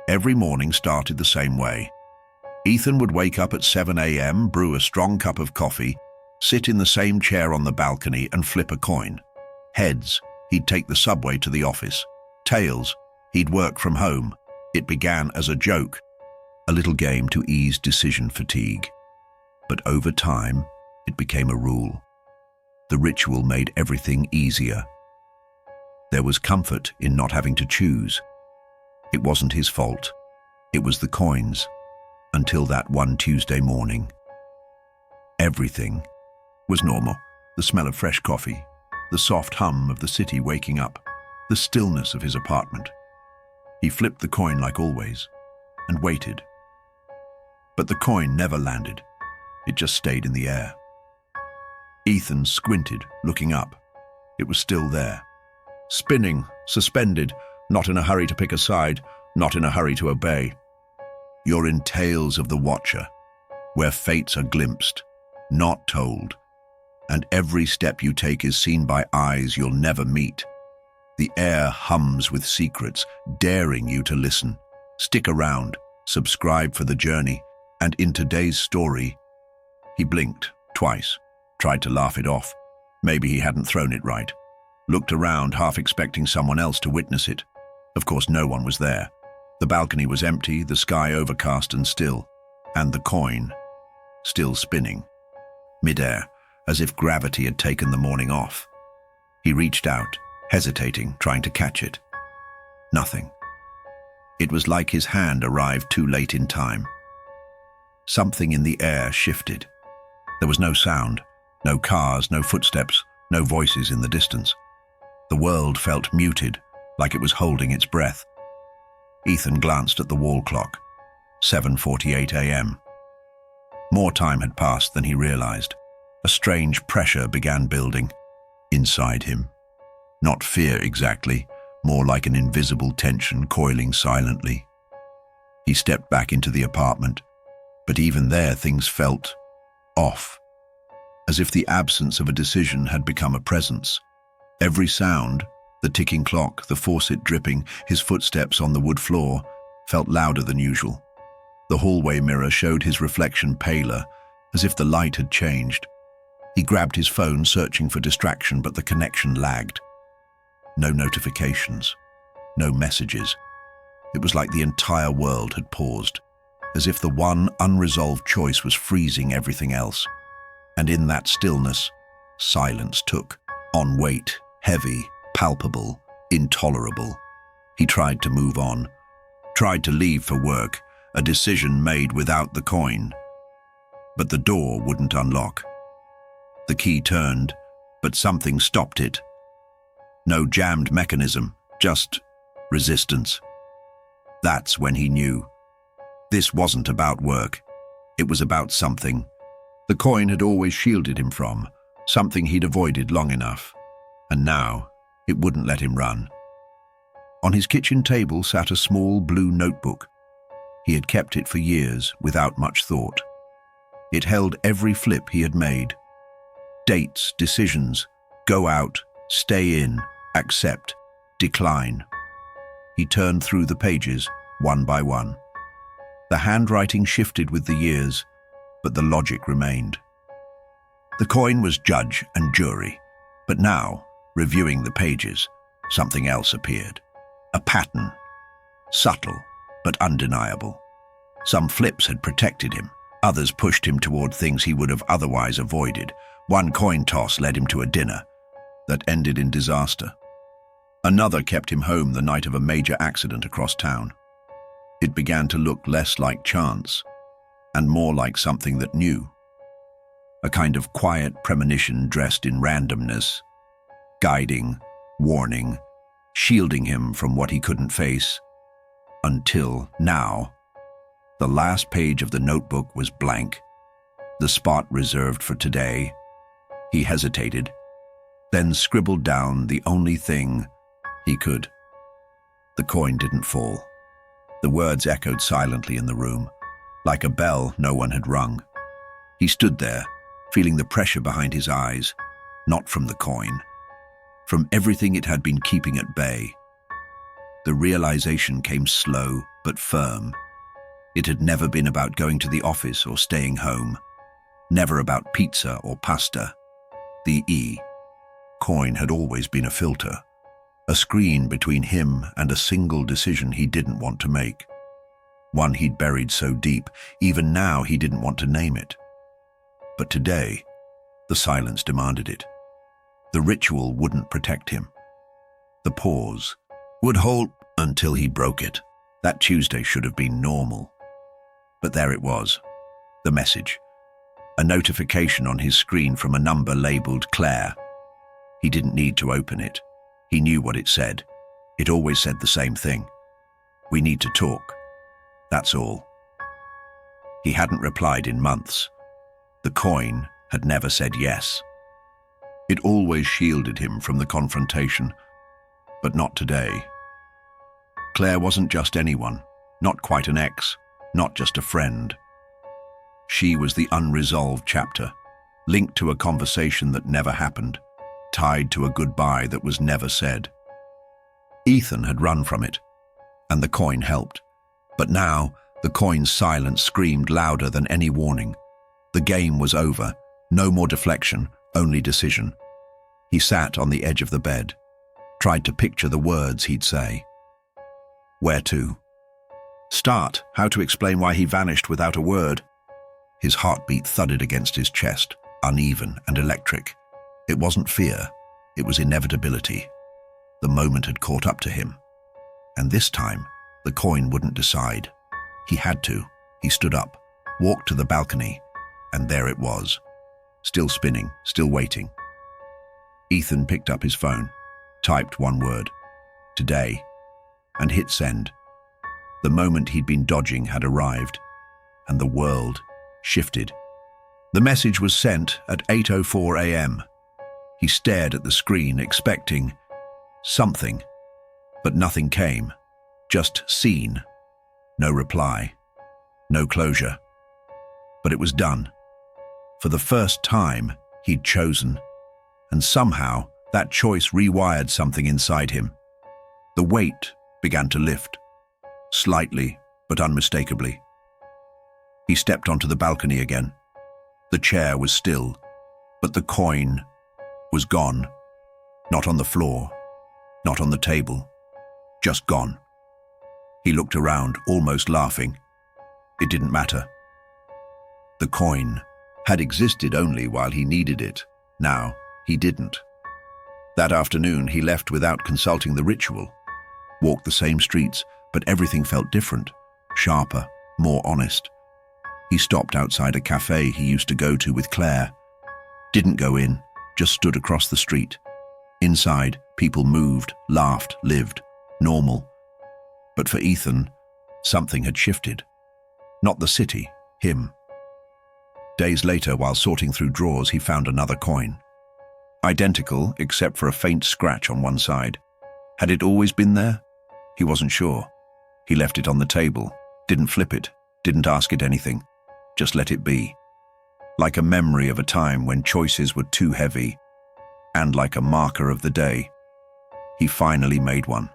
Every morning started the same way. Ethan would wake up at 7 a.m., brew a strong cup of coffee, sit in the same chair on the balcony and flip a coin. Heads, he'd take the subway to the office. Tails, he'd work from home. It began as a joke, a little game to ease decision fatigue. But over time, it became a rule. The ritual made everything easier. There was comfort in not having to choose. It wasn't his fault. It was the coins. Until that one Tuesday morning. Everything was normal. The smell of fresh coffee, the soft hum of the city waking up, the stillness of his apartment. He flipped the coin like always and waited. But the coin never landed. It just stayed in the air. Ethan squinted, looking up. It was still there. Spinning, suspended, not in a hurry to pick a side, not in a hurry to obey. You're in Tales of the Watcher, where fates are glimpsed, not told, and every step you take is seen by eyes you'll never meet. The air hums with secrets, daring you to listen. Stick around, subscribe for the journey, and in today's story, he blinked twice, tried to laugh it off. Maybe he hadn't thrown it right. Looked around, half expecting someone else to witness it. Of course, no one was there. The balcony was empty, the sky overcast and still, and the coin still spinning, mid-air, as if gravity had taken the morning off. He reached out, hesitating, trying to catch it. Nothing. It was like his hand arrived too late in time. Something in the air shifted. There was no sound, no cars, no footsteps, no voices in the distance. The world felt muted, like it was holding its breath. Ethan glanced at the wall clock. 7:48 a.m. More time had passed than he realized. A strange pressure began building inside him. Not fear exactly, more like an invisible tension coiling silently. He stepped back into the apartment, but even there things felt off, as if the absence of a decision had become a presence. Every sound, the ticking clock, the faucet dripping, his footsteps on the wood floor, felt louder than usual. The hallway mirror showed his reflection paler, as if the light had changed. He grabbed his phone, searching for distraction, but the connection lagged. No notifications, no messages. It was like the entire world had paused, as if the one unresolved choice was freezing everything else. And in that stillness, silence took on weight, heavy, palpable, intolerable. He tried to move on, tried to leave for work, a decision made without the coin. But the door wouldn't unlock. The key turned, but something stopped it. No jammed mechanism, just resistance. That's when he knew. This wasn't about work. It was about something. The coin had always shielded him from, something he'd avoided long enough. And now, it wouldn't let him run. On his kitchen table sat a small blue notebook. He had kept it for years without much thought. It held every flip he had made. Dates, decisions, go out, stay in, accept, decline. He turned through the pages, one by one. The handwriting shifted with the years, but the logic remained. The coin was judge and jury, but now, reviewing the pages, something else appeared. A pattern, subtle but undeniable. Some flips had protected him, others pushed him toward things he would have otherwise avoided. One coin toss led him to a dinner that ended in disaster. Another kept him home the night of a major accident across town. It began to look less like chance and more like something that knew. A kind of quiet premonition dressed in randomness, guiding, warning, shielding him from what he couldn't face. Until now, the last page of the notebook was blank, the spot reserved for today. He hesitated, then scribbled down the only thing he could. The coin didn't fall. The words echoed silently in the room, like a bell no one had rung. He stood there, feeling the pressure behind his eyes, not from the coin, from everything it had been keeping at bay. The realization came slow, but firm. It had never been about going to the office or staying home. Never about pizza or pasta. The coin had always been a filter, a screen between him and a single decision he didn't want to make. One he'd buried so deep, even now he didn't want to name it. But today, the silence demanded it. The ritual wouldn't protect him. The pause would hold until he broke it. That Tuesday should have been normal. But there it was, the message. A notification on his screen from a number labeled Claire. He didn't need to open it. He knew what it said. It always said the same thing. We need to talk. That's all. He hadn't replied in months. The coin had never said yes. It always shielded him from the confrontation, but not today. Claire wasn't just anyone, not quite an ex, not just a friend. She was the unresolved chapter, linked to a conversation that never happened, tied to a goodbye that was never said. Ethan had run from it, and the coin helped. But now, the coin's silence screamed louder than any warning. The game was over. No more deflection, only decision. He sat on the edge of the bed, tried to picture the words he'd say. Where to? Start, how to explain why he vanished without a word. His heartbeat thudded against his chest, uneven and electric. It wasn't fear, it was inevitability. The moment had caught up to him. And this time, the coin wouldn't decide. He had to. He stood up, walked to the balcony, and there it was. Still spinning, still waiting. Ethan picked up his phone, typed one word, today, and hit send. The moment he'd been dodging had arrived, and the world shifted. The message was sent at 8:04 a.m. He stared at the screen, expecting something, but nothing came. Just seen. No reply. No closure. But it was done. For the first time, he'd chosen. And somehow, that choice rewired something inside him. The weight began to lift. Slightly, but unmistakably. He stepped onto the balcony again. The chair was still, but the coin was gone. Not on the floor, not on the table, just gone. He looked around, almost laughing. It didn't matter. The coin had existed only while he needed it. Now, he didn't. That afternoon, he left without consulting the ritual. Walked the same streets, but everything felt different, sharper, more honest. He stopped outside a cafe he used to go to with Claire. Didn't go in, just stood across the street. Inside, people moved, laughed, lived. Normal. But for Ethan, something had shifted. Not the city, him. Days later, while sorting through drawers, he found another coin. Identical, except for a faint scratch on one side. Had it always been there? He wasn't sure. He left it on the table, didn't flip it, didn't ask it anything. Just let it be. Like a memory of a time when choices were too heavy, and like a marker of the day. He finally made one.